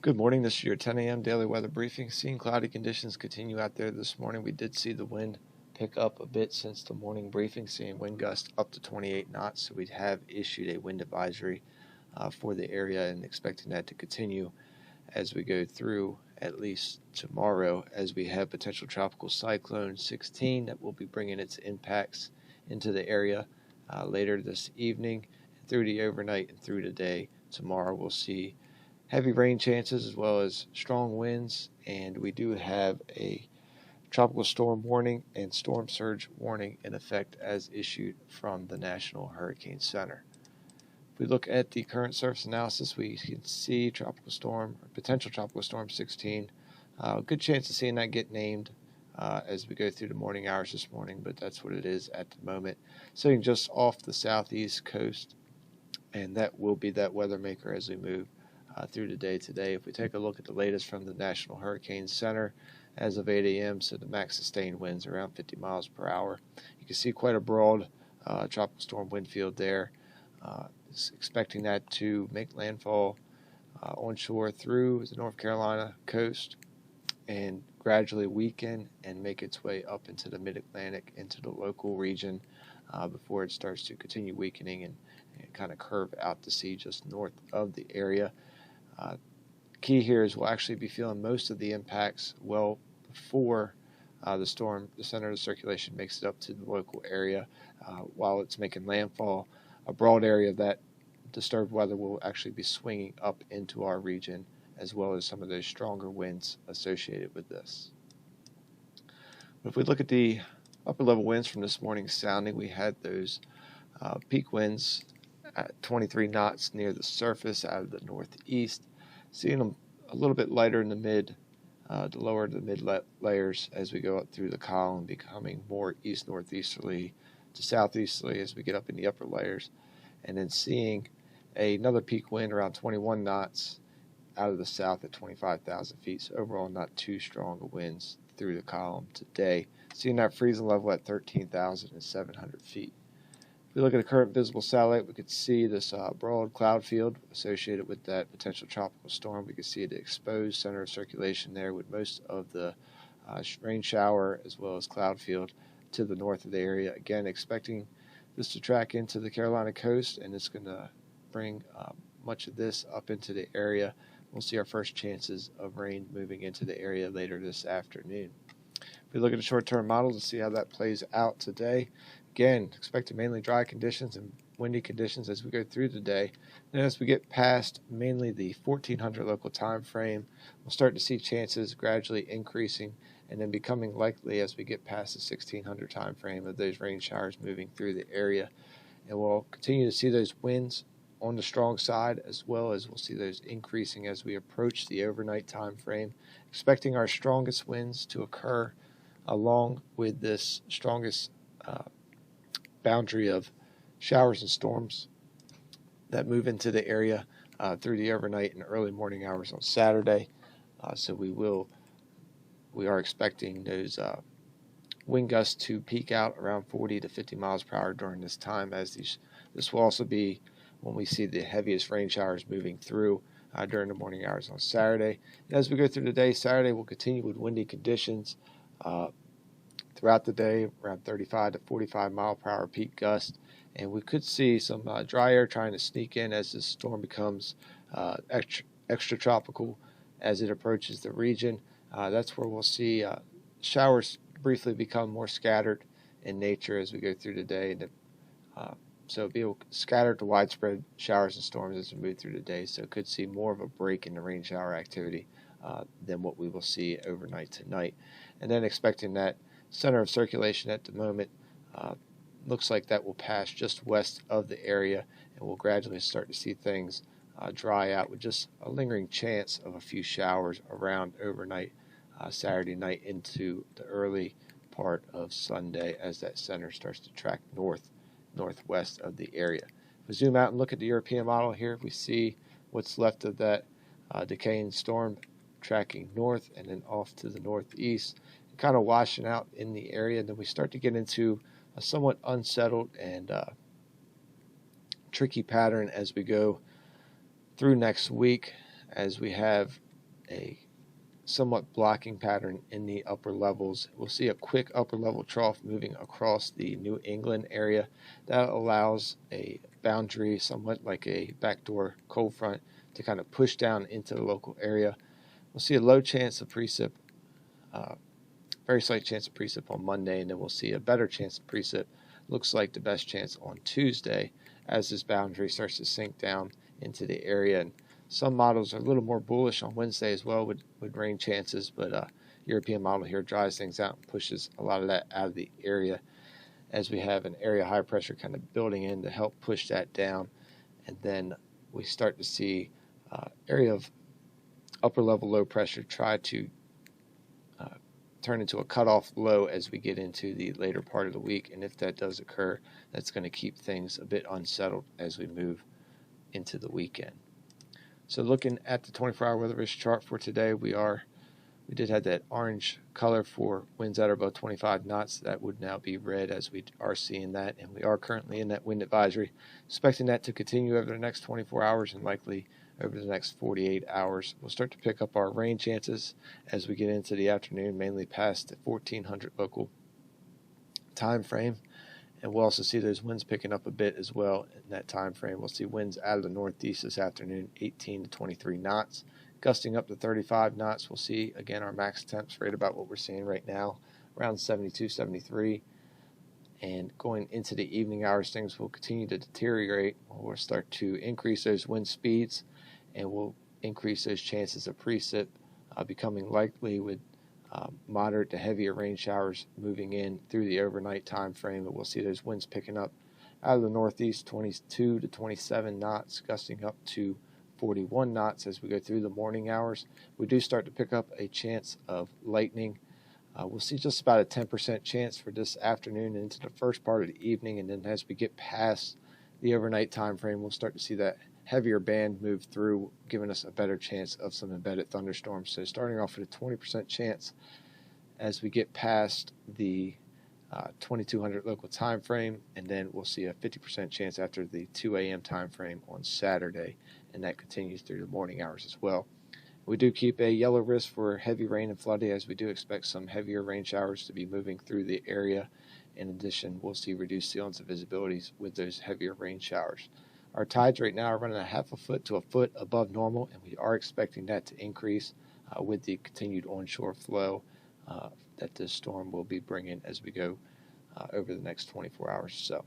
Good morning. This is your 10 a.m. daily weather briefing. Seeing cloudy conditions continue out there this morning. We did see the wind pick up a bit since the morning briefing, seeing wind gusts up to 28 knots. So we have issued a wind advisory for the area and expecting that to continue as we go through at least tomorrow, as we have potential tropical cyclone 16 that will be bringing its impacts into the area later this evening, through the overnight and through today. Tomorrow we'll see heavy rain chances as well as strong winds, and we do have a tropical storm warning and storm surge warning in effect as issued from the National Hurricane Center. If we look at the current surface analysis, we can see potential tropical storm 16. Good chance of seeing that get named as we go through the morning hours this morning, but that's what it is at the moment. Sitting just off the southeast coast, and that will be that weather maker as we move through the day today. If we take a look at the latest from the National Hurricane Center as of 8 a.m., so the max sustained winds around 50 miles per hour. You can see quite a broad tropical storm wind field there. Expecting that to make landfall onshore through the North Carolina coast and gradually weaken and make its way up into the mid-Atlantic, into the local region before it starts to continue weakening and kind of curve out to sea just north of the area. Key here is we'll actually be feeling most of the impacts well before the center of the circulation makes it up to the local area. While it's making landfall, a broad area of that disturbed weather will actually be swinging up into our region, as well as some of those stronger winds associated with this. But if we look at the upper level winds from this morning's sounding, we had those peak winds at 23 knots near the surface out of the northeast, seeing them a little bit lighter in the lower to mid layers as we go up through the column, becoming more east northeasterly to southeasterly as we get up in the upper layers, and then seeing another peak wind around 21 knots out of the south at 25,000 feet. So overall, not too strong of winds through the column today. Seeing that freezing level at 13,700 feet. If we look at the current visible satellite, we could see this broad cloud field associated with that potential tropical storm. We could see the exposed center of circulation there with most of the rain shower as well as cloud field to the north of the area. Again, expecting this to track into the Carolina coast, and it's going to bring much of this up into the area. We'll see our first chances of rain moving into the area later this afternoon. If we look at the short-term model to see how that plays out today, again, expecting mainly dry conditions and windy conditions as we go through the day. And as we get past mainly the 1400 local time frame, we'll start to see chances gradually increasing and then becoming likely as we get past the 1600 time frame of those rain showers moving through the area. And we'll continue to see those winds on the strong side, as well as we'll see those increasing as we approach the overnight time frame, expecting our strongest winds to occur along with this strongest boundary of showers and storms that move into the area through the overnight and early morning hours on Saturday. So we are expecting those wind gusts to peak out around 40 to 50 miles per hour during this time, as this will also be when we see the heaviest rain showers moving through during the morning hours on Saturday. And as we go through the day, Saturday will continue with windy conditions throughout the day, around 35 to 45 mile per hour peak gust, and we could see some dry air trying to sneak in as the storm becomes extra tropical as it approaches the region. That's where we'll see showers briefly become more scattered in nature as we go through the day. So it'll be scattered to widespread showers and storms as we move through the day. So could see more of a break in the rain shower activity than what we will see overnight tonight. And then expecting that center of circulation at the moment looks like that will pass just west of the area, and we'll gradually start to see things dry out with just a lingering chance of a few showers around overnight Saturday night into the early part of Sunday as that center starts to track northwest of the area. If we zoom out and look at the European model here, we see what's left of that decaying storm tracking north and then off to the northeast, kind of washing out in the area. And then we start to get into a somewhat unsettled and tricky pattern as we go through next week, as we have a somewhat blocking pattern in the upper levels. We'll see a quick upper level trough moving across the New England area. That allows a boundary, somewhat like a backdoor cold front, to kind of push down into the local area. We'll see a low chance of precip, very slight chance of precip on Monday, and then we'll see a better chance of precip. Looks like the best chance on Tuesday as this boundary starts to sink down into the area. And some models are a little more bullish on Wednesday as well with rain chances, but European model here dries things out and pushes a lot of that out of the area as we have an area high pressure kind of building in to help push that down. And then we start to see area of upper level low pressure try to turn into a cutoff low as we get into the later part of the week. And if that does occur, that's going to keep things a bit unsettled as we move into the weekend. So looking at the 24-hour weather risk chart for today, we did have that orange color for winds that are above 25 knots. That would now be red as we are seeing that, and we are currently in that wind advisory. Expecting that to continue over the next 24 hours and likely over the next 48 hours. We'll start to pick up our rain chances as we get into the afternoon, mainly past the 1400 local time frame. And we'll also see those winds picking up a bit as well in that time frame. We'll see winds out of the northeast this afternoon, 18 to 23 knots. Gusting up to 35 knots. We'll see, again, our max temps right about what we're seeing right now, around 72, 73. And going into the evening hours, things will continue to deteriorate. We'll start to increase those wind speeds, and we'll increase those chances of precip becoming likely with moderate to heavier rain showers moving in through the overnight time frame. But we'll see those winds picking up out of the northeast, 22 to 27 knots, gusting up to 41 knots as we go through the morning hours. We do start to pick up a chance of lightning. We'll see just about a 10% chance for this afternoon and into the first part of the evening, and then as we get past the overnight time frame, we'll start to see that heavier band move through, giving us a better chance of some embedded thunderstorms. So starting off with a 20% chance as we get past the 2200 local time frame, and then we'll see a 50% chance after the 2 a.m. time frame on Saturday, and that continues through the morning hours as well. We do keep a yellow risk for heavy rain and flooding, as we do expect some heavier rain showers to be moving through the area. In addition, we'll see reduced ceilings of visibilities with those heavier rain showers. Our tides right now are running a half a foot to a foot above normal, and we are expecting that to increase with the continued onshore flow that this storm will be bringing as we go over the next 24 hours or so.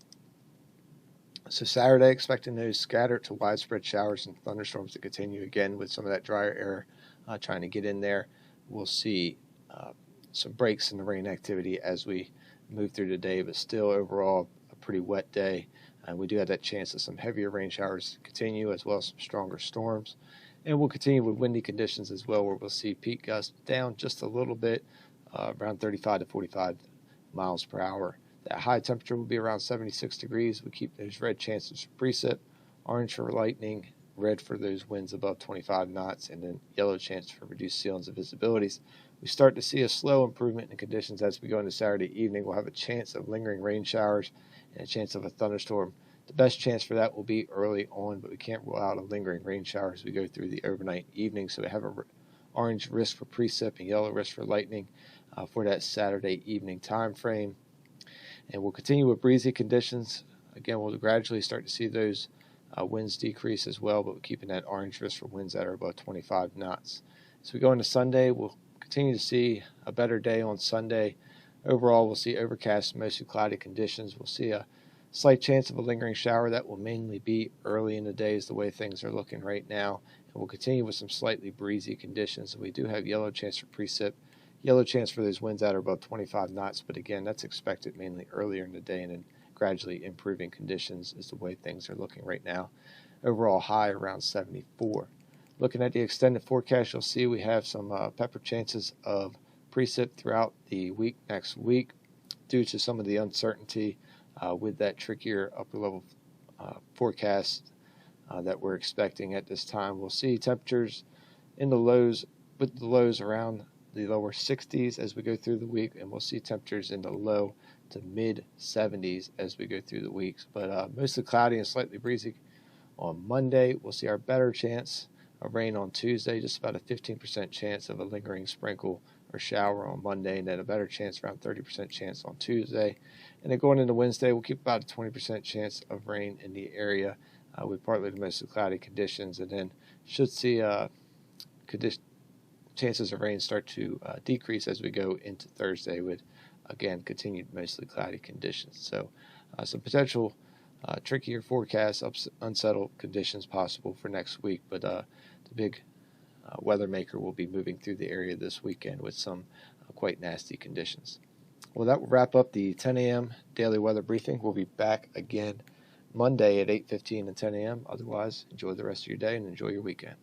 So Saturday, expecting those scattered to widespread showers and thunderstorms to continue again with some of that drier air trying to get in there. We'll see some breaks in the rain activity as we move through the day, but still overall a pretty wet day. And we do have that chance of some heavier rain showers to continue, as well as some stronger storms. And we'll continue with windy conditions as well, where we'll see peak gusts down just a little bit, around 35 to 45 miles per hour. That high temperature will be around 76 degrees. We keep those red chances for precip, orange for lightning, red for those winds above 25 knots, and then yellow chance for reduced ceilings of visibilities. We start to see a slow improvement in conditions as we go into Saturday evening. We'll have a chance of lingering rain showers and a chance of a thunderstorm. The best chance for that will be early on, but we can't rule out a lingering rain shower as we go through the overnight evening. So we have an orange risk for precip and yellow risk for lightning for that Saturday evening time frame. And we'll continue with breezy conditions. Again, we'll gradually start to see those winds decrease as well, but we're keeping that orange risk for winds that are above 25 knots. As we go into Sunday, we'll continue to see a better day on Sunday. Overall, we'll see overcast, mostly cloudy conditions. We'll see a slight chance of a lingering shower. That will mainly be early in the day is the way things are looking right now. And we'll continue with some slightly breezy conditions. We do have yellow chance for precip, yellow chance for those winds that are above 25 knots. But again, that's expected mainly earlier in the day, and then gradually improving conditions is the way things are looking right now. Overall high around 74. Looking at the extended forecast, you'll see we have some pepper chances of precip throughout the week next week due to some of the uncertainty with that trickier upper level forecast that we're expecting at this time. We'll see temperatures in the lows, with the lows around the lower 60s as we go through the week, and we'll see temperatures in the low to mid 70s as we go through the weeks. But mostly cloudy and slightly breezy on Monday. We'll see our better chance of rain on Tuesday, just about a 15% chance of a lingering sprinkle or shower on Monday, and then a better chance, around 30% chance on Tuesday. And then going into Wednesday, we'll keep about a 20% chance of rain in the area with partly to mostly cloudy conditions, and then should see chances of rain start to decrease as we go into Thursday with, again, continued mostly cloudy conditions. So some potential trickier forecasts, unsettled conditions possible for next week, but the big weather maker will be moving through the area this weekend with some quite nasty conditions. Well, that will wrap up the 10 a.m. daily weather briefing. We'll be back again Monday at 8:15 and 10 a.m. Otherwise, enjoy the rest of your day and enjoy your weekend.